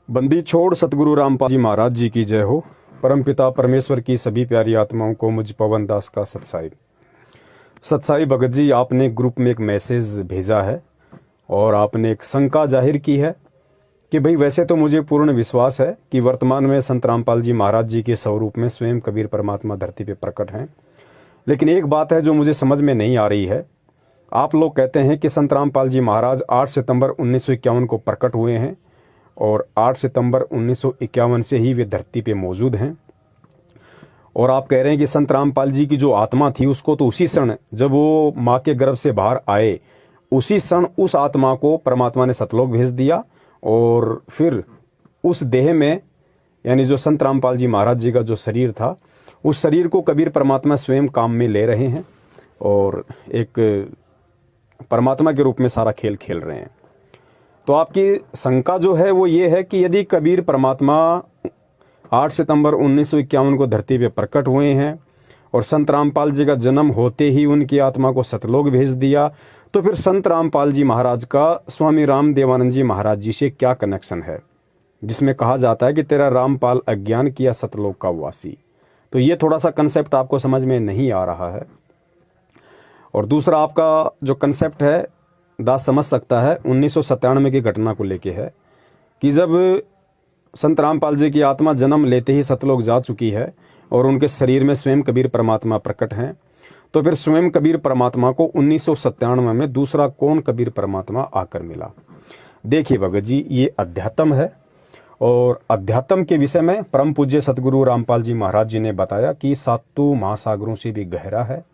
बंदी छोड़ सतगुरु रामपाल जी महाराज जी की जय हो। परमपिता परमेश्वर की सभी प्यारी आत्माओं को मुझ पवन दास का सत्साई। सत्साई भगत जी, आपने ग्रुप में एक मैसेज भेजा है और आपने एक शंका जाहिर की है कि भाई वैसे तो मुझे पूर्ण विश्वास है कि वर्तमान में संत रामपाल जी महाराज जी के स्वरूप में स्वयं कबीर परमात्मा धरती पे प्रकट हैं, लेकिन एक बात है जो मुझे समझ में नहीं आ रही है। आप लोग कहते हैं कि संत रामपाल जी महाराज 8 सितंबर 1951 को प्रकट हुए हैं और 8 सितंबर 1951 से ही वे धरती पे मौजूद हैं। और आप कह रहे हैं कि संत रामपाल जी की जो आत्मा थी उसको तो उसी क्षण जब वो माँ के गर्भ से बाहर आए उसी क्षण उस आत्मा को परमात्मा ने सतलोक भेज दिया और फिर उस देह में यानी जो संत रामपाल जी महाराज जी का जो शरीर था उस शरीर को कबीर परमात्मा स्वयं काम में ले रहे हैं और एक परमात्मा के रूप में सारा खेल खेल रहे हैं। तो आपकी शंका जो है वो ये है कि यदि कबीर परमात्मा 8 सितंबर 1951 को धरती पे प्रकट हुए हैं और संत रामपाल जी का जन्म होते ही उनकी आत्मा को सतलोक भेज दिया, तो फिर संत रामपाल जी महाराज का स्वामी राम देवानंद जी महाराज जी से क्या कनेक्शन है, जिसमें कहा जाता है कि तेरा रामपाल अज्ञान किया सतलोक का वासी। तो ये थोड़ा सा कंसेप्ट आपको समझ में नहीं आ रहा है। और दूसरा आपका जो कंसेप्ट है दास समझ सकता है 1997 की घटना को लेके है कि जब संत रामपाल जी की आत्मा जन्म लेते ही सतलोक जा चुकी है और उनके शरीर में स्वयं कबीर परमात्मा प्रकट हैं, तो फिर स्वयं कबीर परमात्मा को 1997 में दूसरा कौन कबीर परमात्मा आकर मिला। देखिए भगत जी, ये अध्यात्म है और अध्यात्म के विषय में परम पूज्य सतगुरु रामपाल जी महाराज जी ने बताया कि सातों महासागरों से भी गहरा है।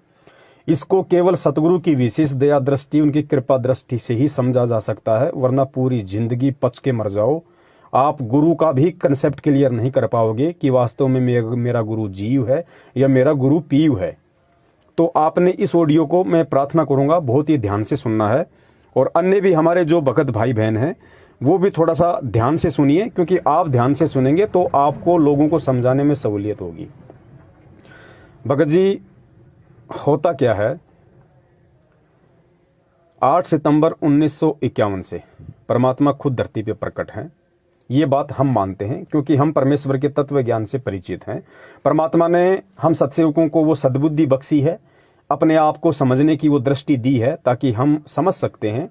इसको केवल सतगुरु की विशेष दया दृष्टि, उनकी कृपा दृष्टि से ही समझा जा सकता है, वरना पूरी जिंदगी पच के मर जाओ, आप गुरु का भी कंसेप्ट क्लियर नहीं कर पाओगे कि वास्तव में मेरा गुरु जीव है या मेरा गुरु पीव है। तो आपने इस ऑडियो को, मैं प्रार्थना करूंगा, बहुत ही ध्यान से सुनना है और अन्य भी हमारे जो भगत भाई बहन हैं वो भी थोड़ा सा ध्यान से सुनिए, क्योंकि आप ध्यान से सुनेंगे तो आपको लोगों को समझाने में सहूलियत होगी। भगत जी, होता क्या है, 8 सितंबर 1951 से परमात्मा खुद धरती पे प्रकट हैं। ये बात हम मानते हैं क्योंकि हम परमेश्वर के तत्व ज्ञान से परिचित हैं। परमात्मा ने हम सत्सेवकों को वो सद्बुद्धि बख्शी है, अपने आप को समझने की वो दृष्टि दी है, ताकि हम समझ सकते हैं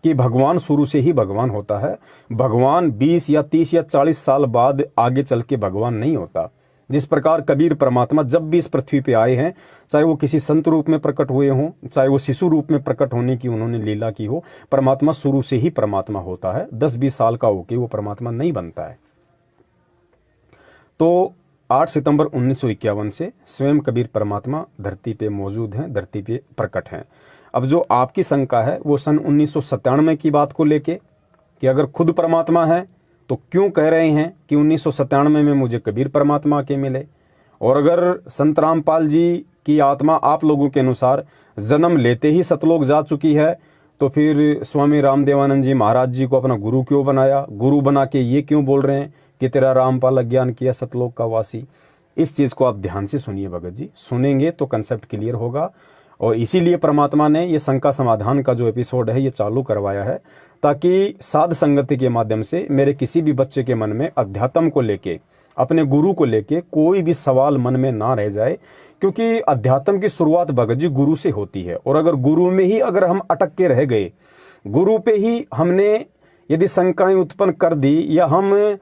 कि भगवान शुरू से ही भगवान होता है। भगवान 20 या 30 या 40 साल बाद आगे चल के भगवान नहीं होता। जिस प्रकार कबीर परमात्मा जब भी इस पृथ्वी पे आए हैं, चाहे वो किसी संत रूप में प्रकट हुए हों, चाहे वो शिशु रूप में प्रकट होने की उन्होंने लीला की हो, परमात्मा शुरू से ही परमात्मा होता है। 10-20 साल का होके वो परमात्मा नहीं बनता है। तो 8 सितंबर 1951 से स्वयं कबीर परमात्मा धरती पे मौजूद हैं, धरती पे प्रकट हैं। अब जो आपकी शंका है वो सन 1997 की बात को लेके कि अगर खुद परमात्मा है तो क्यों कह रहे हैं कि 1997 में मुझे कबीर परमात्मा के मिले, और अगर संत रामपाल जी की आत्मा आप लोगों के अनुसार जन्म लेते ही सतलोक जा चुकी है, तो फिर स्वामी राम देवानंद जी महाराज जी को अपना गुरु क्यों बनाया, गुरु बना के ये क्यों बोल रहे हैं कि तेरा रामपाल अज्ञान किया सतलोक का वासी। इस चीज को आप ध्यान से सुनिए भगत जी, सुनेंगे तो कंसेप्ट क्लियर होगा। और इसीलिए परमात्मा ने ये शंका समाधान का जो एपिसोड है ये चालू करवाया है, ताकि साध संगति के माध्यम से मेरे किसी भी बच्चे के मन में अध्यात्म को लेके, अपने गुरु को लेके कोई भी सवाल मन में ना रह जाए। क्योंकि अध्यात्म की शुरुआत भगत जी गुरु से होती है, और अगर गुरु में ही अगर हम अटक के रह गए, गुरु पे ही हमने यदि शंकाएं उत्पन्न कर दी, या हम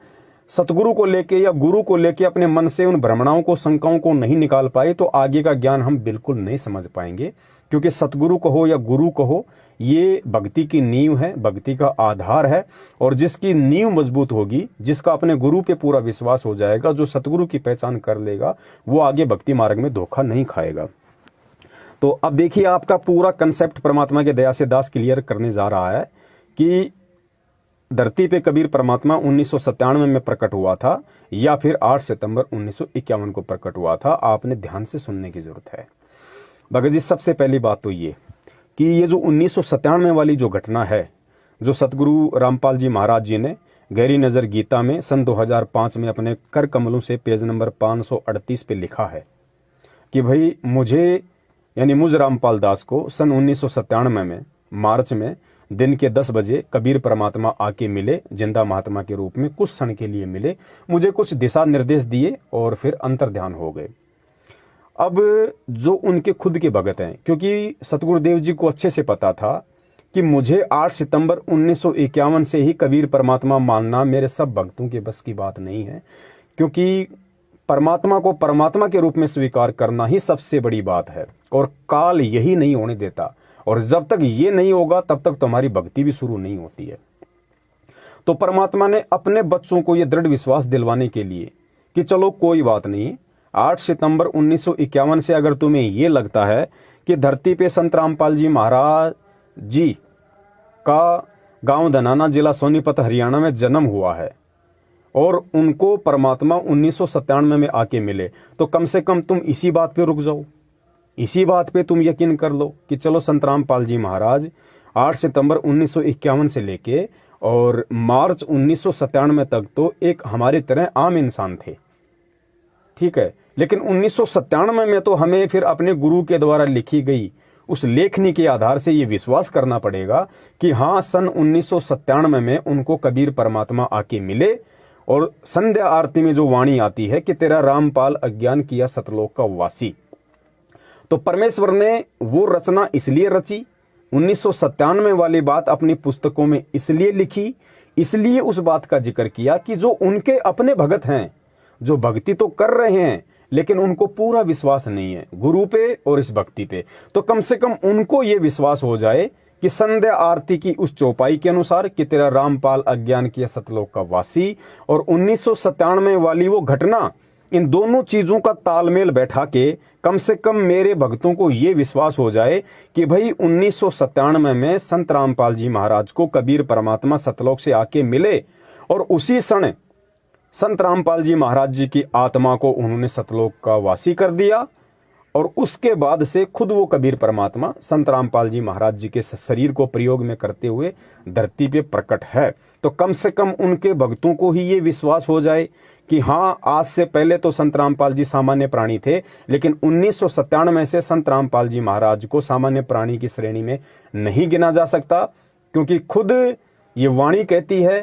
सतगुरु को लेके या गुरु को लेके अपने मन से उन भ्रमणाओं को, शंकाओं को नहीं निकाल पाए, तो आगे का ज्ञान हम बिल्कुल नहीं समझ पाएंगे। क्योंकि सतगुरु कहो या गुरु कहो, ये भक्ति की नींव है, भक्ति का आधार है। और जिसकी नींव मजबूत होगी, जिसका अपने गुरु पे पूरा विश्वास हो जाएगा, जो सतगुरु की पहचान कर लेगा, वो आगे भक्ति मार्ग में धोखा नहीं खाएगा। तो अब देखिए, आपका पूरा कंसेप्ट परमात्मा के दया से दास क्लियर करने जा रहा है कि धरती पे कबीर परमात्मा 1997 में प्रकट हुआ था या फिर 8 सितंबर 1951 को प्रकट हुआ था। आपने ध्यान से सुनने की जरूरत है भगत जी। सबसे पहली बात तो ये कि ये जो 1997 वाली जो घटना है, जो सतगुरु रामपाल जी महाराज जी ने गहरी नजर गीता में सन 2005 में अपने कर कमलों से पेज नंबर 538 पे लिखा है कि भाई मुझे, यानी मुझ रामपाल दास को सन 1997 में मार्च में दिन के 10 बजे कबीर परमात्मा आके मिले, जिंदा महात्मा के रूप में कुछ क्षण के लिए मिले, मुझे कुछ दिशा निर्देश दिए और फिर अंतर्ध्यान हो गए। अब जो उनके खुद के भगत हैं, क्योंकि सतगुरुदेव जी को अच्छे से पता था कि मुझे 8 सितंबर 1951 से ही कबीर परमात्मा मानना मेरे सब भक्तों के बस की बात नहीं है, क्योंकि परमात्मा को परमात्मा के रूप में स्वीकार करना ही सबसे बड़ी बात है और काल यही नहीं होने देता, और जब तक ये नहीं होगा तब तक तुम्हारी भक्ति भी शुरू नहीं होती है। तो परमात्मा ने अपने बच्चों को यह दृढ़ विश्वास दिलवाने के लिए कि चलो कोई बात नहीं, 8 सितंबर 1951 से अगर तुम्हें ये लगता है कि धरती पे संत रामपाल जी महाराज जी का गांव धनाना, जिला सोनीपत, हरियाणा में जन्म हुआ है और उनको परमात्मा 1997 में आके मिले, तो कम से कम तुम इसी बात पे रुक जाओ, इसी बात पे तुम यकीन कर लो कि चलो संत रामपाल जी महाराज 8 सितंबर 1951 से लेके और मार्च 1997 तक तो एक हमारी तरह आम इंसान थे, ठीक है। लेकिन 1997 में तो हमें फिर अपने गुरु के द्वारा लिखी गई उस लेखनी के आधार से ये विश्वास करना पड़ेगा कि हाँ, सन 1997 में उनको कबीर परमात्मा आके मिले और संध्या आरती में जो वाणी आती है कि तेरा रामपाल अज्ञान किया सतलोक का वासी, तो परमेश्वर ने वो रचना इसलिए रची, 1997 वाली बात अपनी पुस्तकों में इसलिए लिखी, इसलिए उस बात का जिक्र किया कि जो उनके अपने भगत हैं, जो भक्ति तो कर रहे हैं लेकिन उनको पूरा विश्वास नहीं है गुरु पे और इस भक्ति पे, तो कम से कम उनको ये विश्वास हो जाए कि संध्या आरती की उस चौपाई के अनुसार कि तेरा रामपाल अज्ञान किया सतलोक का वासी और 1997 वाली वो घटना, इन दोनों चीजों का तालमेल बैठा के कम से कम मेरे भक्तों को ये विश्वास हो जाए कि भाई 1997 में संत रामपाल जी महाराज को कबीर परमात्मा सतलोक से आके मिले और उसी क्षण संत रामपाल जी महाराज जी की आत्मा को उन्होंने सतलोक का वासी कर दिया और उसके बाद से खुद वो कबीर परमात्मा संत रामपाल जी महाराज जी के शरीर को प्रयोग में करते हुए धरती पे प्रकट है। तो कम से कम उनके भक्तों को ही ये विश्वास हो जाए कि हाँ, आज से पहले तो संत रामपाल जी सामान्य प्राणी थे, लेकिन 1997 से संत रामपाल जी महाराज को सामान्य प्राणी की श्रेणी में नहीं गिना जा सकता, क्योंकि खुद ये वाणी कहती है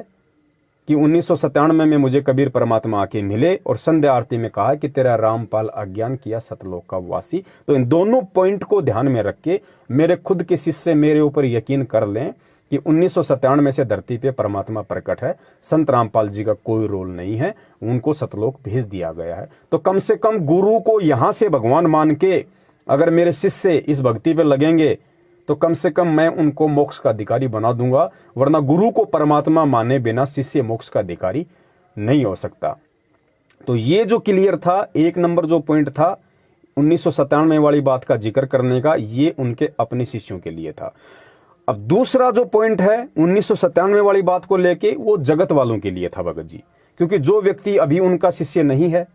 कि 1997 में मुझे कबीर परमात्मा आके मिले और संध्या आरती में कहा कि तेरा रामपाल अज्ञान किया सतलोक का वासी। तो इन दोनों पॉइंट को ध्यान में रख के मेरे खुद के शिष्य मेरे ऊपर यकीन कर लें कि 1997 से धरती पे परमात्मा प्रकट है, संत रामपाल जी का कोई रोल नहीं है, उनको सतलोक भेज दिया गया है। तो कम से कम गुरु को यहां से भगवान मान के अगर मेरे शिष्य इस भक्ति पे लगेंगे तो कम से कम मैं उनको मोक्ष का अधिकारी बना दूंगा, वरना गुरु को परमात्मा माने बिना शिष्य मोक्ष का अधिकारी नहीं हो सकता। तो ये जो क्लियर था, एक नंबर जो पॉइंट था 1997 वाली बात का जिक्र करने का, ये उनके अपने शिष्यों के लिए था। अब दूसरा जो पॉइंट है 1997 वाली बात को लेके, वो जगत वालों के लिए था भगत जी, क्योंकि जो व्यक्ति अभी उनका शिष्य नहीं है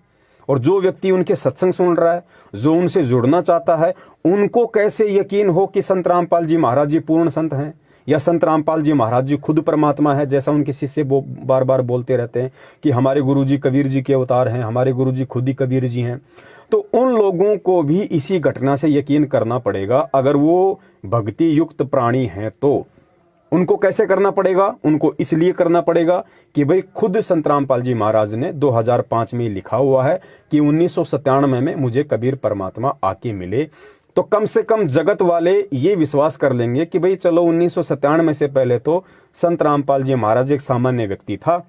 और जो व्यक्ति उनके सत्संग सुन रहा है, जो उनसे जुड़ना चाहता है, उनको कैसे यकीन हो कि संत रामपाल जी महाराज जी पूर्ण संत हैं या संत रामपाल जी महाराज जी खुद परमात्मा है, जैसा उनके शिष्य बार बार बोलते रहते हैं कि हमारे गुरुजी कबीर जी के अवतार हैं, हमारे गुरुजी खुद ही कबीर जी हैं। तो उन लोगों को भी इसी घटना से यकीन करना पड़ेगा। अगर वो भक्ति युक्त प्राणी हैं तो उनको कैसे करना पड़ेगा? उनको इसलिए करना पड़ेगा कि भाई खुद संत रामपाल जी महाराज ने 2005 में लिखा हुआ है कि 1997 में मुझे कबीर परमात्मा आके मिले। तो कम से कम जगत वाले ये विश्वास कर लेंगे कि भाई चलो 1997 से पहले तो संत रामपाल जी महाराज एक सामान्य व्यक्ति था,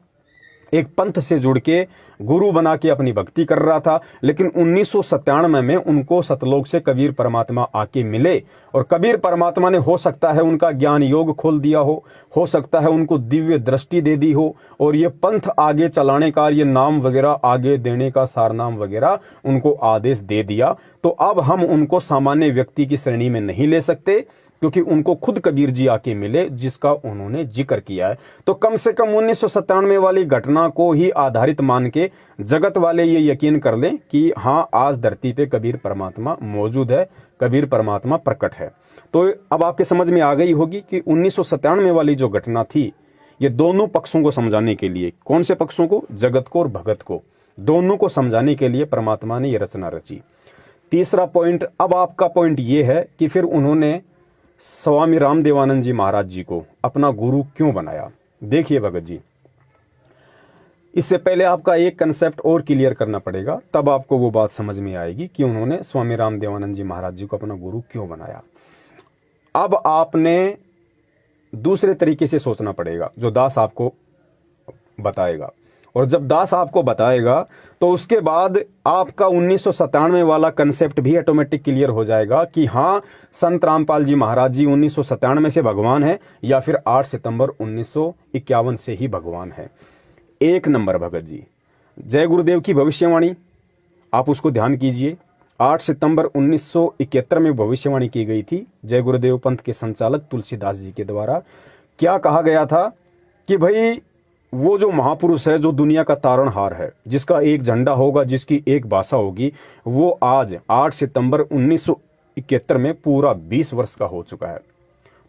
एक पंथ से जुड़ के गुरु बना के अपनी भक्ति कर रहा था, लेकिन 1997 में उनको सतलोक से कबीर परमात्मा आके मिले और कबीर परमात्मा ने हो सकता है उनका ज्ञान योग खोल दिया हो सकता है उनको दिव्य दृष्टि दे दी हो और ये पंथ आगे चलाने का, ये नाम वगैरह आगे देने का, सारनाम वगैरह उनको आदेश दे दिया। तो अब हम उनको सामान्य व्यक्ति की श्रेणी में नहीं ले सकते, क्योंकि उनको खुद कबीर जी आके मिले जिसका उन्होंने जिक्र किया है। तो कम से कम 1997 वाली घटना को ही आधारित मान के जगत वाले ये यकीन कर लें कि हाँ, आज धरती पे कबीर परमात्मा मौजूद है, कबीर परमात्मा प्रकट है। तो अब आपके समझ में आ गई होगी कि 1997 वाली जो घटना थी, ये दोनों पक्षों को समझाने के लिए, कौन से पक्षों को? जगत को और भगत को, दोनों को समझाने के लिए परमात्मा ने यह रचना रची। तीसरा पॉइंट, अब आपका पॉइंट ये है कि फिर उन्होंने स्वामी रामदेवानंद जी महाराज जी को अपना गुरु क्यों बनाया? देखिए भगत जी, इससे पहले आपका एक कंसेप्ट और क्लियर करना पड़ेगा, तब आपको वो बात समझ में आएगी कि उन्होंने स्वामी रामदेवानंद जी महाराज जी को अपना गुरु क्यों बनाया। अब आपने दूसरे तरीके से सोचना पड़ेगा, जो दास आपको बताएगा। और जब दास आपको बताएगा तो उसके बाद आपका 1997 वाला कंसेप्ट भी ऑटोमेटिक क्लियर हो जाएगा कि हाँ, संत रामपाल जी महाराज जी 1997 से भगवान है या फिर 8 सितंबर 1951 से ही भगवान है। एक नंबर भगत जी, जय गुरुदेव की भविष्यवाणी आप उसको ध्यान कीजिए। 8 सितंबर 1971 में भविष्यवाणी की गई थी जय गुरुदेव पंथ के संचालक तुलसीदास जी के द्वारा। क्या कहा गया था कि भाई वो जो महापुरुष है, जो दुनिया का तारणहार है, जिसका एक झंडा होगा, जिसकी एक भाषा होगी, वो आज 8 सितंबर 1971 में पूरा 20 वर्ष का हो चुका है।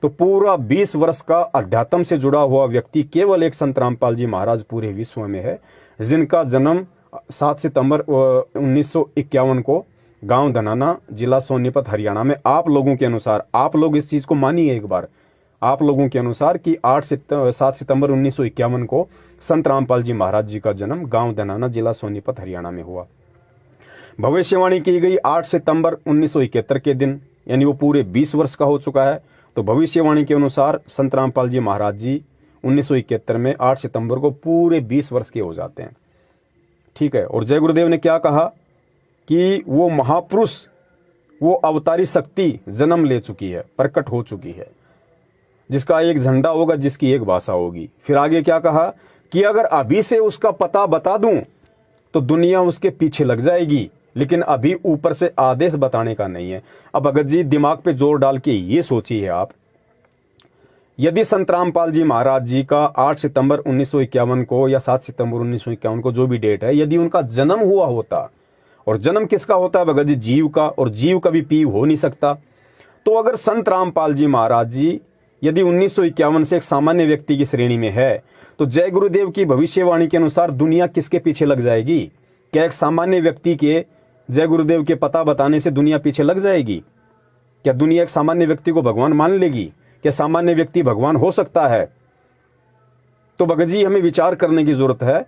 तो पूरा 20 वर्ष का अध्यात्म से जुड़ा हुआ व्यक्ति केवल एक संत रामपाल जी महाराज पूरे विश्व में है, जिनका जन्म 7 सितंबर 1951 को गांव धनाना, जिला सोनीपत, हरियाणा में, आप लोगों के अनुसार, आप लोग इस चीज को मानिए एक बार, आप लोगों के अनुसार कि 7 सितंबर 1951 को संत रामपाल जी महाराज जी का जन्म गांव धनाना, जिला सोनीपत, हरियाणा में हुआ। भविष्यवाणी की गई 8 सितंबर 1971 के दिन, यानी वो पूरे 20 वर्ष का हो चुका है। तो भविष्यवाणी के अनुसार संत रामपाल जी महाराज जी 1971 में 8 सितंबर को पूरे 20 वर्ष के हो जाते हैं। ठीक है। और जय गुरुदेव ने क्या कहा कि वो महापुरुष, वो अवतारी शक्ति जन्म ले चुकी है, प्रकट हो चुकी है, जिसका एक झंडा होगा, जिसकी एक भाषा होगी। फिर आगे क्या कहा कि अगर अभी से उसका पता बता दूं तो दुनिया उसके पीछे लग जाएगी, लेकिन अभी ऊपर से आदेश बताने का नहीं है। अब भगत जी दिमाग पे जोर डाल के ये सोचिए आप, यदि संत रामपाल जी महाराज जी का 8 सितंबर 1951 को या 7 सितंबर 1951 को, जो भी डेट है, यदि उनका जन्म हुआ होता, और जन्म किसका होता है भगत जी? जीव का, और जीव कभी पीव हो नहीं सकता। तो अगर संत रामपाल जी महाराज जी यदि 1951 से एक सामान्य व्यक्ति की श्रेणी में है, तो जय गुरुदेव की भविष्यवाणी के अनुसार दुनिया किसके पीछे लग जाएगी? क्या एक सामान्य व्यक्ति के जय गुरुदेव के पता बताने से दुनिया पीछे लग जाएगी? क्या दुनिया एक सामान्य व्यक्ति को भगवान मान लेगी? क्या सामान्य व्यक्ति भगवान हो सकता है? तो भगत जी हमें विचार करने की जरूरत है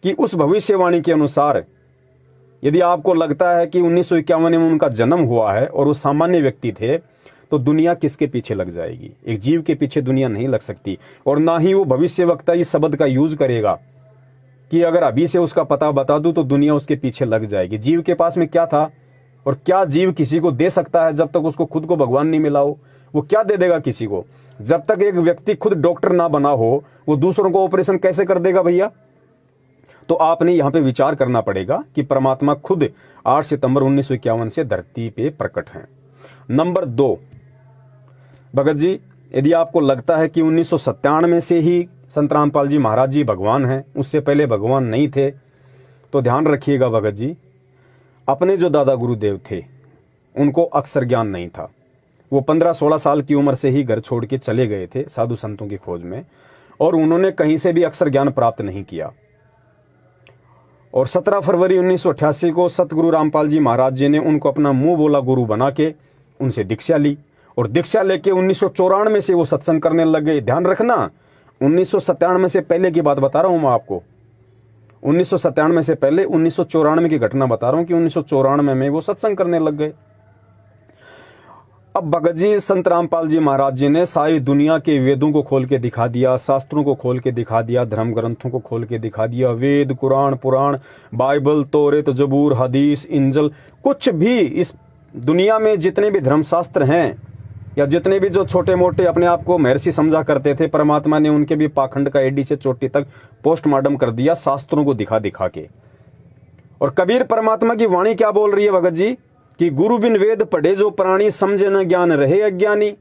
कि उस भविष्यवाणी के अनुसार यदि आपको लगता है कि 1951 में उनका जन्म हुआ है और वो सामान्य व्यक्ति थे, तो दुनिया किसके पीछे लग जाएगी? एक जीव के पीछे दुनिया नहीं लग सकती। और ना ही वो भविष्यवक्ता इस शब्द का यूज करेगा कि अगर अभी से उसका पता बता दूं तो दुनिया उसके पीछे लग जाएगी। जीव के पास में क्या था, और क्या जीव किसी को दे सकता है जब तक उसको खुद को भगवान नहीं मिला हो? वो क्या दे देगा किसी को? जब तक एक व्यक्ति खुद डॉक्टर ना बना हो, वो दूसरों को ऑपरेशन कैसे कर देगा भैया? तो आपने यहां पे विचार करना पड़ेगा कि परमात्मा खुद 8 सितंबर 1951 से धरती पे प्रकट हैं। नंबर 2, भगत जी यदि आपको लगता है कि 1997 से ही संत रामपाल जी महाराज जी भगवान हैं, उससे पहले भगवान नहीं थे, तो ध्यान रखिएगा भगत जी, अपने जो दादा गुरुदेव थे उनको अक्षर ज्ञान नहीं था। वो 15-16 साल की उम्र से ही घर छोड़ के चले गए थे साधु संतों की खोज में, और उन्होंने कहीं से भी अक्षर ज्ञान प्राप्त नहीं किया। और 17 फरवरी 1988 को सतगुरु रामपाल जी महाराज जी ने उनको अपना मुंह बोला गुरु बना के उनसे दीक्षा ली, और दीक्षा लेके 1994 से वो सत्संग करने लग गए। ध्यान रखना, 1997 से पहले की बात बता रहा हूं मैं आपको, 1997 से पहले 1994 की घटना बता रहा हूं कि 1994 में वो सत्संग करने लग गए। अब भगत जी संत रामपाल जी महाराज जी ने सारी दुनिया के वेदों को खोल के दिखा दिया, शास्त्रों को खोल के दिखा दिया, धर्म ग्रंथों को खोल के दिखा दिया। वेद, कुरान, पुराण, बाइबल, तौरेत, जबूर, हदीस, इंजल, कुछ भी इस दुनिया में जितने भी धर्मशास्त्र हैं, या जितने भी जो छोटे मोटे अपने आप को महर्षि समझा करते थे, परमात्मा ने उनके भी पाखंड का एडी से चोटी तक पोस्टमार्टम कर दिया शास्त्रों को दिखा दिखा के। और कबीर परमात्मा की वाणी क्या बोल रही है भगत जी कि गुरु बिन वेद पढ़े जो प्राणी, समझे न ज्ञान रहे अज्ञानी।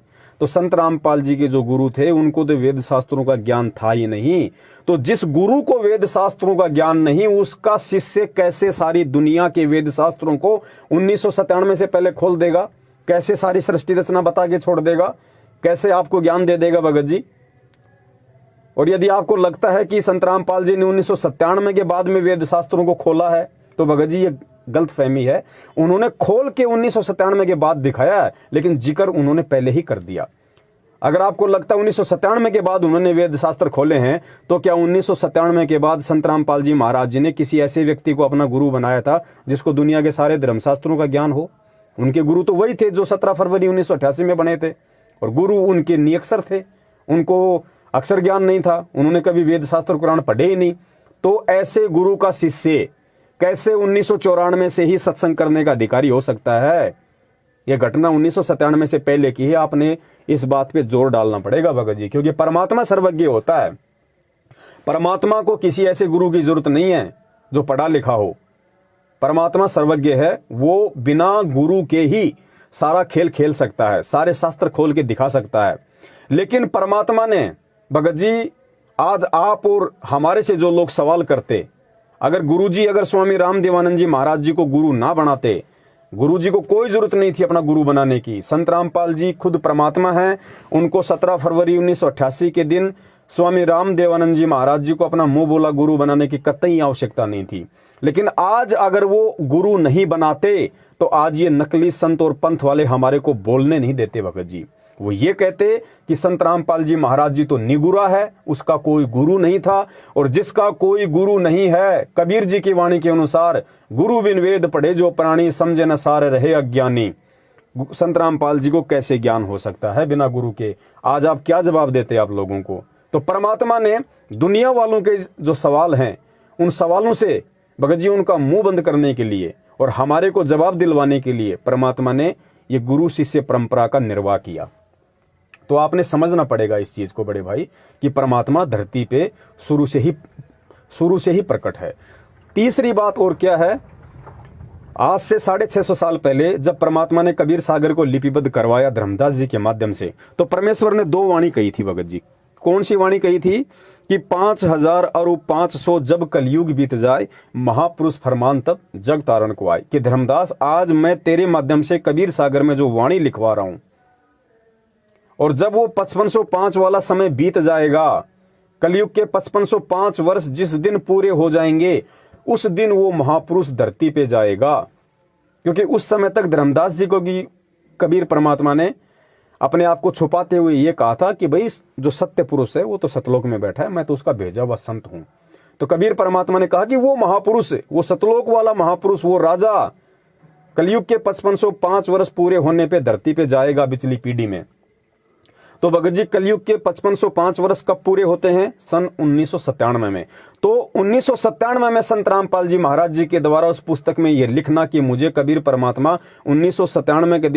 तो संत रामपाल जी के जो गुरु थे उनको तो वेद शास्त्रों का ज्ञान था ही नहीं। तो जिस गुरु को वेद शास्त्रों का ज्ञान नहीं, उसका शिष्य कैसे सारी दुनिया के वेद शास्त्रों को 1997 से पहले खोल देगा? कैसे सारी सृष्टि रचना बता के छोड़ देगा? कैसे आपको ज्ञान दे देगा भगत जी? और यदि आपको लगता है कि संत रामपाल जी ने 1997 के बाद में वेद शास्त्रों को खोला है, तो भगत जी ये गलतफहमी है। उन्होंने खोल के 1997 के बाद दिखाया है, लेकिन जिक्र उन्होंने पहले ही कर दिया। अगर आपको लगता है 1997 के बाद उन्होंने वेद शास्त्र खोले हैं, तो क्या 1997 के बाद संत रामपाल जी महाराज जी ने किसी ऐसे व्यक्ति को अपना गुरु बनाया था जिसको दुनिया के सारे धर्मशास्त्रों का ज्ञान हो? उनके गुरु तो वही थे जो 17 फरवरी 1988 में बने थे, और गुरु उनके निरक्षर थे, उनको अक्षर ज्ञान नहीं था, उन्होंने कभी वेद शास्त्र कुरान पढ़े ही नहीं। तो ऐसे गुरु का शिष्य कैसे 1994 से ही सत्संग करने का अधिकारी हो सकता है? यह घटना 1997 से पहले की है। आपने इस बात पे जोर डालना पड़ेगा भगत जी, क्योंकि परमात्मा सर्वज्ञ होता है। परमात्मा को किसी ऐसे गुरु की जरूरत नहीं है जो पढ़ा लिखा हो। परमात्मा सर्वज्ञ है, वो बिना गुरु के ही सारा खेल खेल सकता है, सारे शास्त्र खोल के दिखा सकता है। लेकिन परमात्मा ने भगत जी, आज आप और हमारे से जो लोग सवाल करते, अगर गुरुजी, अगर स्वामी रामदेवानंद जी महाराज जी को गुरु ना बनाते, गुरुजी को कोई जरूरत नहीं थी अपना गुरु बनाने की। संत रामपाल जी खुद परमात्मा हैं, उनको 17 फरवरी 1988 के दिन स्वामी रामदेवानंद जी महाराज जी को अपना मुंह बोला गुरु बनाने की कतई आवश्यकता नहीं थी। लेकिन आज अगर वो गुरु नहीं बनाते तो आज ये नकली संत और पंथ वाले हमारे को बोलने नहीं देते भगत जी। वो ये कहते कि संत रामपाल जी महाराज जी तो निगुरा है, उसका कोई गुरु नहीं था, और जिसका कोई गुरु नहीं है, कबीर जी की वाणी के अनुसार, गुरु बिन वेद पढ़े जो प्राणी, समझे न सार रहे अज्ञानी। संत रामपाल जी को कैसे ज्ञान हो सकता है बिना गुरु के? आज आप क्या जवाब देते आप लोगों को? तो परमात्मा ने दुनिया वालों के जो सवाल हैं, उन सवालों से भगत जी उनका मुंह बंद करने के लिए और हमारे को जवाब दिलवाने के लिए परमात्मा ने ये गुरु शिष्य परंपरा का निर्वाह किया। तो आपने समझना पड़ेगा इस चीज को बड़े भाई, कि परमात्मा धरती पे शुरू से ही प्रकट है। तीसरी बात और क्या है, आज से 650 साल पहले जब परमात्मा ने कबीर सागर को लिपिबद्ध करवाया धर्मदास जी के माध्यम से, तो परमेश्वर ने 2 वाणी कही थी भगत जी। कौन सी वाणी कही थी? कि 5000 और 500 जब कलयुग बीत जाए, महापुरुष फरमान तब जग तारण को आए। कि धर्मदास, आज मैं तेरे माध्यम से कबीर सागर में जो वाणी लिखवा रहा हूं, और जब वो 5505 वाला समय बीत जाएगा, कलयुग के 5505 वर्ष जिस दिन पूरे हो जाएंगे, उस दिन वो महापुरुष धरती पे जाएगा। क्योंकि उस समय तक धर्मदास जी को भी कबीर परमात्मा ने अपने आप को छुपाते हुए ये कहा था कि भाई जो सत्य पुरुष है वो तो सतलोक में बैठा है, मैं तो उसका भेजा हुआ संत हूं। तो कबीर परमात्मा ने कहा कि वो महापुरुष, वो सतलोक वाला महापुरुष, वो राजा कलयुग के 5505 वर्ष पूरे होने पे धरती पे जाएगा पिछली पीढ़ी में। तो भगत जी, कलयुग के 5505 वर्ष कब पूरे होते हैं? सन 1997 में। तो 1997 में संत रामपाल जी महाराज जी के द्वारा उस पुस्तक में यह लिखना कि मुझे कबीर परमात्मा 1997 के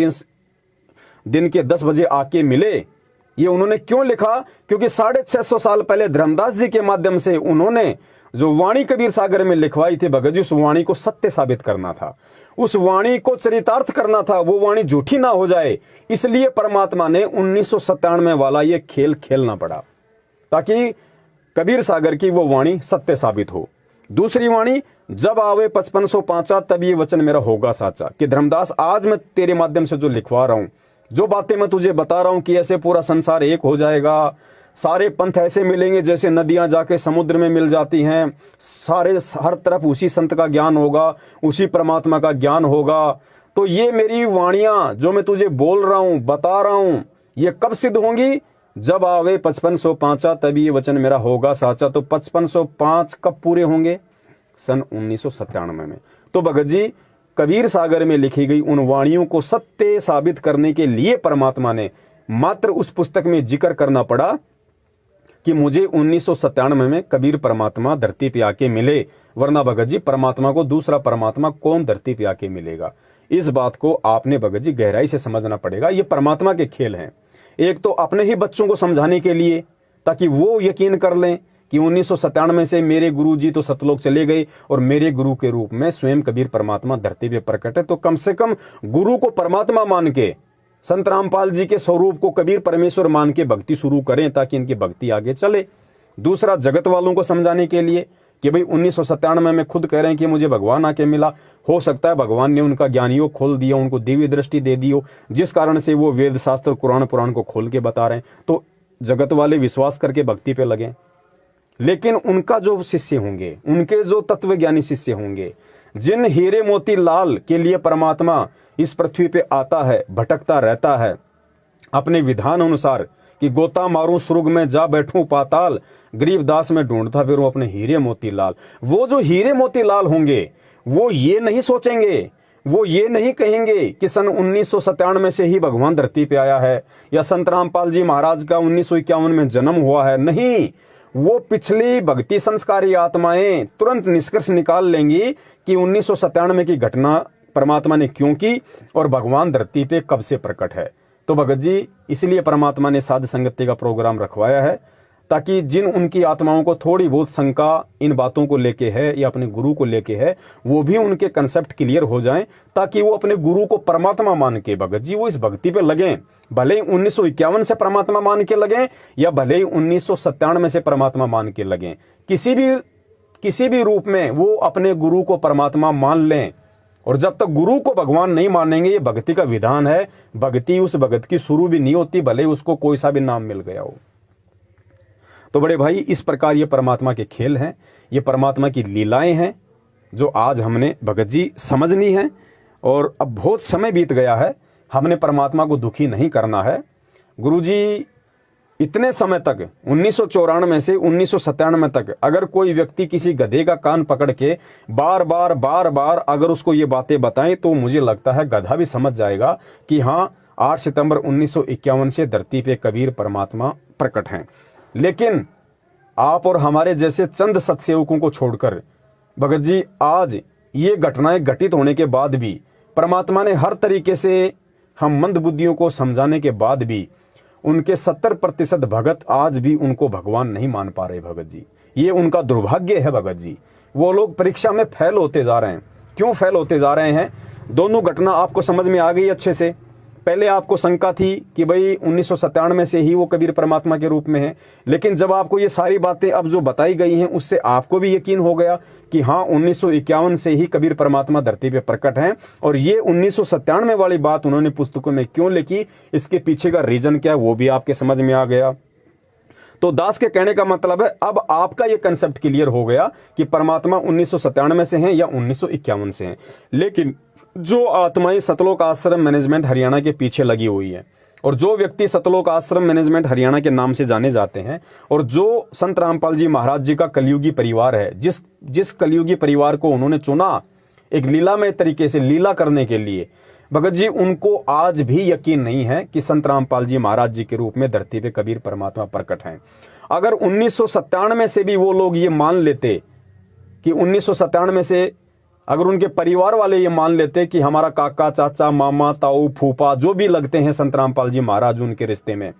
दिन के 10 बजे आके मिले, ये उन्होंने क्यों लिखा? क्योंकि 650 साल पहले धर्मदास जी के माध्यम से उन्होंने जो वाणी कबीर सागर में लिखवाई थी भगत जी, उस वाणी को सत्य साबित करना था, उस वाणी को चरितार्थ करना था, वो वाणी झूठी ना हो जाए। इसलिए परमात्मा ने 1997 वाला ये खेल खेलना पड़ा, ताकि कबीर सागर की वो वाणी सत्य साबित हो। दूसरी वाणी, जब आवे 5505 तब ये वचन मेरा होगा साचा। कि धर्मदास, आज मैं तेरे माध्यम से जो लिखवा रहा हूं, जो बातें मैं तुझे बता रहा हूं कि ऐसे पूरा संसार एक हो जाएगा, सारे पंथ ऐसे मिलेंगे जैसे नदियां जाके समुद्र में मिल जाती हैं, सारे हर तरफ उसी संत का ज्ञान होगा, उसी परमात्मा का ज्ञान होगा। तो ये मेरी वाणियां जो मैं तुझे बोल रहा हूं, बता रहा हूं, ये कब सिद्ध होंगी? जब आवे 5505 तभी ये वचन मेरा होगा साचा। तो 5505 कब पूरे होंगे? सन 1997 में। तो भगत जी, कबीर सागर में लिखी गई उन वाणियों को सत्य साबित करने के लिए परमात्मा ने मात्र उस पुस्तक में जिक्र करना पड़ा कि मुझे 1997 में कबीर परमात्मा धरती पे आके मिले, वरना भगत जी परमात्मा को दूसरा परमात्मा कौन धरती पे आके मिलेगा? इस बात को आपने भगत जी गहराई से समझना पड़ेगा। ये परमात्मा के खेल हैं। एक तो अपने ही बच्चों को समझाने के लिए, ताकि वो यकीन कर लें कि 1997 से मेरे गुरु जी तो सतलोक चले गए और मेरे गुरु के रूप में स्वयं कबीर परमात्मा धरती पे प्रकट है। तो कम से कम गुरु को परमात्मा मान के, संत रामपाल जी के स्वरूप को कबीर परमेश्वर मान के भक्ति शुरू करें, ताकि इनकी भक्ति आगे चले। दूसरा, जगत वालों को समझाने के लिए कि भाई 1997 में खुद कह रहे हैं कि मुझे भगवान आके मिला, हो सकता है भगवान ने उनका ज्ञानियों खोल दिया, उनको दिव्य दृष्टि दे दी हो, जिस कारण से वो वेद शास्त्र कुरान पुराण को खोल के बता रहे हैं। तो जगत वाले विश्वास करके भक्ति पे लगे, लेकिन उनका जो शिष्य होंगे, उनके जो तत्वज्ञानी शिष्य होंगे, जिन हीरे मोती लाल के लिए परमात्मा इस पृथ्वी पे आता है, भटकता रहता है अपने विधान अनुसार कि गोता मारूं स्वर्ग में जा बैठूं पाताल, गरीबदास में ढूंढता फिरूं अपने हीरे मोती लाल। वो जो हीरे मोती लाल होंगे वो ये नहीं सोचेंगे, वो ये नहीं कहेंगे कि सन 1997 से ही भगवान धरती पे आया है या संत रामपाल जी महाराज का 1951 में जन्म हुआ है। नहीं, वो पिछली भक्ति संस्कारी आत्माएं तुरंत निष्कर्ष निकाल लेंगी कि 1997 की घटना परमात्मा ने क्यों की और भगवान धरती पे कब से प्रकट है। तो भगत जी, इसलिए परमात्मा ने साध संगति का प्रोग्राम रखवाया है ताकि जिन उनकी आत्माओं को थोड़ी बहुत शंका इन बातों को लेके है या अपने गुरु को लेके है, वो भी उनके कंसेप्ट क्लियर हो जाएं ताकि वो अपने गुरु को परमात्मा मान के भगत जी वो इस भक्ति पे लगें। भले ही 1951 से परमात्मा मान के लगें या भले ही 1997 से परमात्मा मान के लगें, किसी भी रूप में वो अपने गुरु को परमात्मा मान लें। और जब तक गुरु को भगवान नहीं मानेंगे, ये भक्ति का विधान है, भक्ति उस भगत की शुरू भी नहीं होती भले उसको कोई सा भी नाम मिल गया हो। तो बड़े भाई, इस प्रकार ये परमात्मा के खेल हैं, ये परमात्मा की लीलाएं हैं जो आज हमने भगत जी समझनी है। और अब बहुत समय बीत गया है, हमने परमात्मा को दुखी नहीं करना है। गुरुजी इतने समय तक 1994 से 1997 तक अगर कोई व्यक्ति किसी गधे का कान पकड़ के बार बार अगर उसको ये बातें बताएं तो मुझे लगता है गधा भी समझ जाएगा कि हाँ, 8 सितंबर 1951 से धरती पे कबीर परमात्मा प्रकट हैं। लेकिन आप और हमारे जैसे चंद सत्सेवकों को छोड़कर भगत जी, आज ये घटनाएं घटित होने के बाद भी परमात्मा ने हर तरीके से हम मंदबुद्धियों को समझाने के बाद भी उनके 70% भगत आज भी उनको भगवान नहीं मान पा रहे। भगत जी, ये उनका दुर्भाग्य है। भगत जी, वो लोग परीक्षा में फेल होते जा रहे हैं। क्यों फेल होते जा रहे हैं? दोनों घटना आपको समझ में आ गई अच्छे से। पहले आपको शंका थी कि भाई 1997 से ही वो कबीर परमात्मा के रूप में है, लेकिन जब आपको ये सारी बातें अब जो बताई गई हैं उससे आपको भी यकीन हो गया कि हाँ, 1951 से ही कबीर परमात्मा धरती पे प्रकट हैं। और ये 1997 वाली बात उन्होंने पुस्तकों में क्यों लिखी, इसके पीछे का रीजन क्या है, वो भी आपके समझ में आ गया। तो दास के कहने का मतलब है अब आपका ये कंसेप्ट क्लियर हो गया कि परमात्मा 1997 से हैं या 1951 से हैं। लेकिन जो आत्माएं सतलोक आश्रम मैनेजमेंट हरियाणा के पीछे लगी हुई है और जो व्यक्ति सतलोक आश्रम मैनेजमेंट हरियाणा के नाम से जाने जाते हैं और जो संत रामपाल जी महाराज जी का कलयुगी परिवार है, जिस कलयुगी परिवार को उन्होंने चुना एक लीलामय तरीके से लीला करने के लिए, भगत जी उनको आज भी यकीन नहीं है कि संत रामपाल जी महाराज जी के रूप में धरती पे कबीर परमात्मा प्रकट हैं। अगर 1997 से भी वो लोग ये मान लेते कि 1997 से अगर उनके परिवार वाले ये मान लेते कि हमारा काका, चाचा, मामा, ताऊ, फूफा जो भी लगते हैं संत रामपाल जी महाराज उनके रिश्ते में,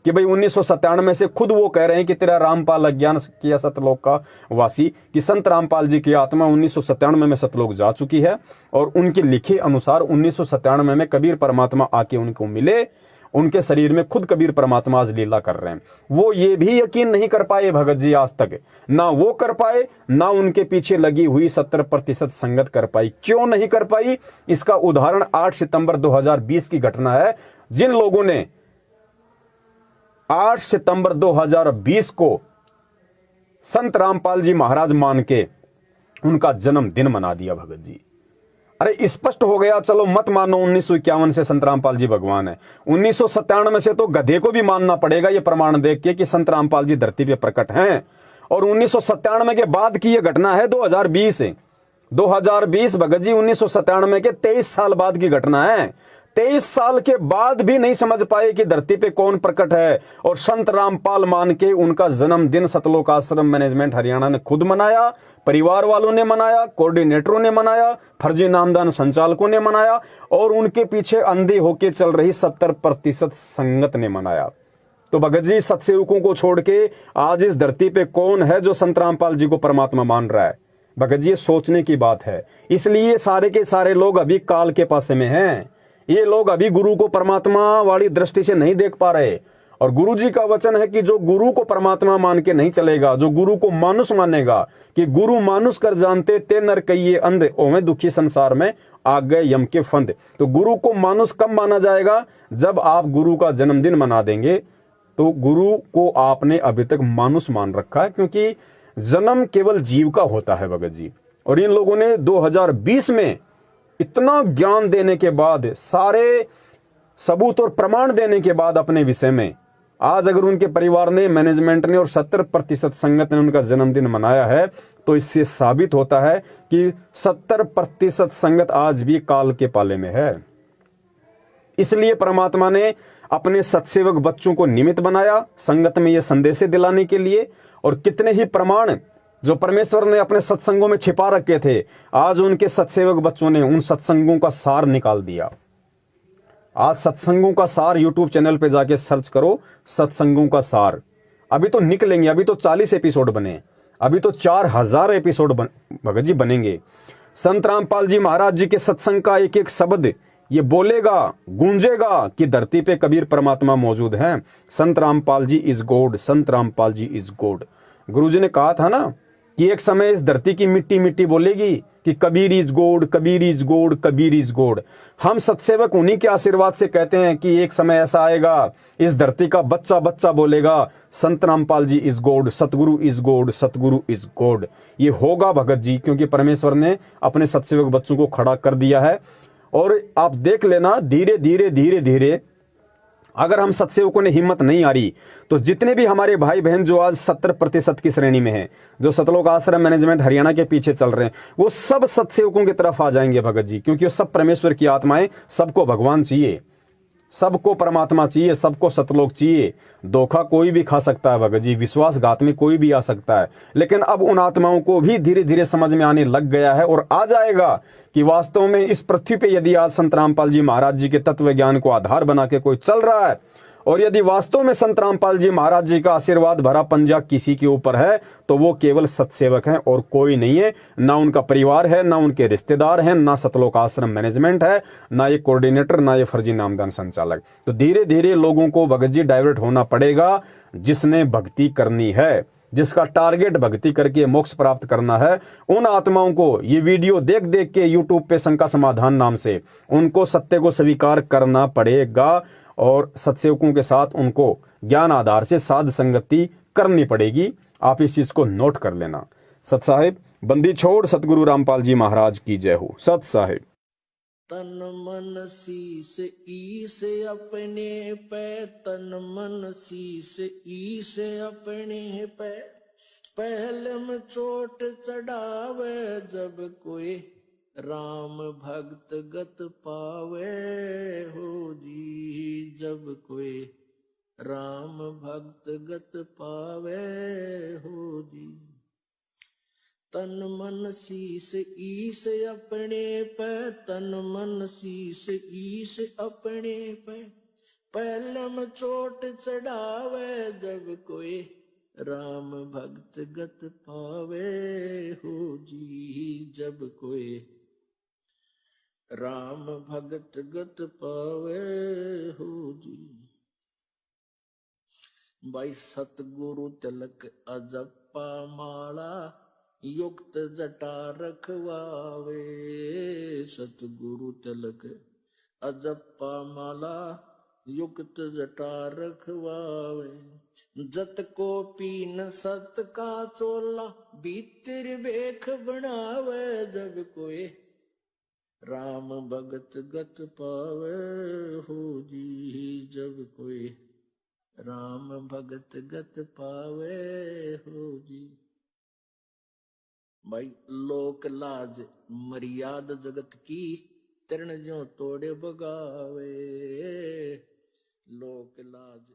कि भाई 1997 से खुद वो कह रहे हैं कि तेरा रामपाल अज्ञान किया सतलोक का वासी, कि संत रामपाल जी की आत्मा 1997 में सतलोक जा चुकी है और उनके लिखे अनुसार 1997 में कबीर परमात्मा आके उनको मिले, उनके शरीर में खुद कबीर परमात्मा आज लीला कर रहे हैं। वो ये भी यकीन नहीं कर पाए भगत जी आज तक, ना वो कर पाए ना उनके पीछे लगी हुई 70% संगत कर पाई। क्यों नहीं कर पाई? इसका उदाहरण 8 सितंबर 2020 की घटना है। जिन लोगों ने 8 सितंबर 2020 को संत रामपाल जी महाराज मान के उनका जन्मदिन मना दिया। भगत जी, अरे स्पष्ट हो गया, चलो मत मानो 1951 से संत रामपाल जी भगवान है, 1997 से तो गधे को भी मानना पड़ेगा ये प्रमाण देख के कि संत रामपाल जी धरती पे प्रकट हैं। और 1997 के बाद की ये घटना है 2020 भगत जी 1997 के 23 साल बाद की घटना है। 23 साल के बाद भी नहीं समझ पाए कि धरती पे कौन प्रकट है और संत रामपाल मान के उनका जन्मदिन सतलोक आश्रम मैनेजमेंट हरियाणा ने खुद मनाया, परिवार वालों ने मनाया, कोऑर्डिनेटरों ने मनाया, फर्जी नामदान संचालकों ने मनाया और उनके पीछे अंधे होके चल रही 70% संगत ने मनाया। तो भगत जी, सत्सेवकों को छोड़ के आज इस धरती पे कौन है जो संत रामपाल जी को परमात्मा मान रहा है? भगत जी, ये सोचने की बात है। इसलिए सारे के सारे लोग अभी काल के पासे में हैं। ये लोग अभी गुरु को परमात्मा वाली दृष्टि से नहीं देख पा रहे। और गुरु जी का वचन है कि जो गुरु को परमात्मा मान के नहीं चलेगा, जो गुरु को मानुष मानेगा, कि गुरु मानुष कर जानते ते नर कहिए अंध, ओमे दुखी संसार में आ गए यम के फंद। तो गुरु को मानुष कब माना जाएगा? जब आप गुरु का जन्मदिन मना देंगे। तो गुरु को आपने अभी तक मानुष मान रखा है, क्योंकि जन्म केवल जीव का होता है भगत जी। और इन लोगों ने 2020 में इतना ज्ञान देने के बाद, सारे सबूत और प्रमाण देने के बाद अपने विषय में, आज अगर उनके परिवार ने, मैनेजमेंट ने और 70% संगत ने उनका जन्मदिन मनाया है, तो इससे साबित होता है कि 70% संगत आज भी काल के पाले में है। इसलिए परमात्मा ने अपने सत्सेवक बच्चों को निमित्त बनाया संगत में ये संदेशे दिलाने के लिए। और कितने ही प्रमाण जो परमेश्वर ने अपने सत्संगों में छिपा रखे थे, आज उनके सत्सेवक बच्चों ने उन सत्संगों का सार निकाल दिया। आज सत्संगों का सार यूट्यूब चैनल पे जाके सर्च करो, सत्संगों का सार। अभी तो निकलेंगे, अभी तो 40 एपिसोड बने, अभी तो 4000 एपिसोड भगत जी बनेंगे। संत रामपाल जी महाराज जी के सत्संग का एक एक शब्द ये बोलेगा, गूंजेगा कि धरती पे कबीर परमात्मा मौजूद हैं। संत Rampal ji is God, Sant Rampal ji is God. गुरु जी ने कहा था ना कि एक समय इस धरती की मिट्टी मिट्टी बोलेगी कि Kabir is God, Kabir is God, Kabir is God. हम सत्सेवक उन्हीं के आशीर्वाद से कहते हैं कि एक समय ऐसा आएगा, इस धरती का बच्चा बच्चा बोलेगा संत Rampal ji is God, Satguru is God, Satguru is God. ये होगा भगत जी, क्योंकि परमेश्वर ने अपने सत्सेवक बच्चों को खड़ा कर दिया है। और आप देख लेना, धीरे धीरे धीरे धीरे अगर हम सत्सेवकों ने हिम्मत नहीं आ रही, तो जितने भी हमारे भाई बहन जो आज 70% की श्रेणी में हैं, जो सतलोक आश्रम मैनेजमेंट हरियाणा के पीछे चल रहे हैं, वो सब सत्सेवकों की तरफ आ जाएंगे भगत जी, क्योंकि वो सब परमेश्वर की आत्माएं। सबको भगवान चाहिए, सबको परमात्मा चाहिए, सबको सतलोक चाहिए। धोखा कोई भी खा सकता है भगत जी, विश्वासघात में कोई भी आ सकता है, लेकिन अब उन आत्माओं को भी धीरे धीरे समझ में आने लग गया है और आ जाएगा कि वास्तव में इस पृथ्वी पे यदि आज संत रामपाल जी महाराज जी के तत्व ज्ञान को आधार बना के कोई चल रहा है, और यदि वास्तव में संत रामपाल जी महाराज जी का आशीर्वाद भरा पंजा किसी के ऊपर है, तो वो केवल सत्सेवक हैं और कोई नहीं है। ना उनका परिवार है, ना उनके रिश्तेदार हैं, ना सतलोक आश्रम मैनेजमेंट है, ना ये कोऑर्डिनेटर, ना ये फर्जी नामदान संचालक। तो धीरे धीरे लोगों को भगत जी डाइवर्ट होना पड़ेगा। जिसने भक्ति करनी है, जिसका टारगेट भक्ति करके मोक्ष प्राप्त करना है, उन आत्माओं को ये वीडियो देख देख के यूट्यूब पे शंका समाधान नाम से उनको सत्य को स्वीकार करना पड़ेगा और सत्सेवकों के साथ उनको ज्ञान आधार से साध संगति करनी पड़ेगी। आप इस चीज को नोट कर लेना। सत साहिब बंदी छोड़, सतगुरु रामपाल जी महाराज की जय हो। सत साहिब। तन मन शीस ईस अपने पे, तन मन शीस ईस अपने पे, पहले में चोट चढ़ावे जब कोई राम भक्त गत पावे हो जी, जब कोई राम भक्त गत पावे हो जी। तन मन शीस ईस अपने पे, तन मन शीस ईस अपने पे, पहले में चोट चढ़ावे जब कोई राम भक्त गत पावे हो जी, जब कोई राम भगत गत पावे हो जी। भाई सतगुरु तिलक अजप्पा माला, युक्त जटा रखवावे, सतगुरु तिलक अजप्पा माला, युक्त जटा रखवावे। जत को पीन सत का चोला, भीतर बेख बनावे जब कोई राम भगत गत पावे हो जी, जब कोई राम भगत गत पावे हो जी। भाई लोक लाज मर्याद जगत की, तृण जो तोड़े बगावे, लोक लाज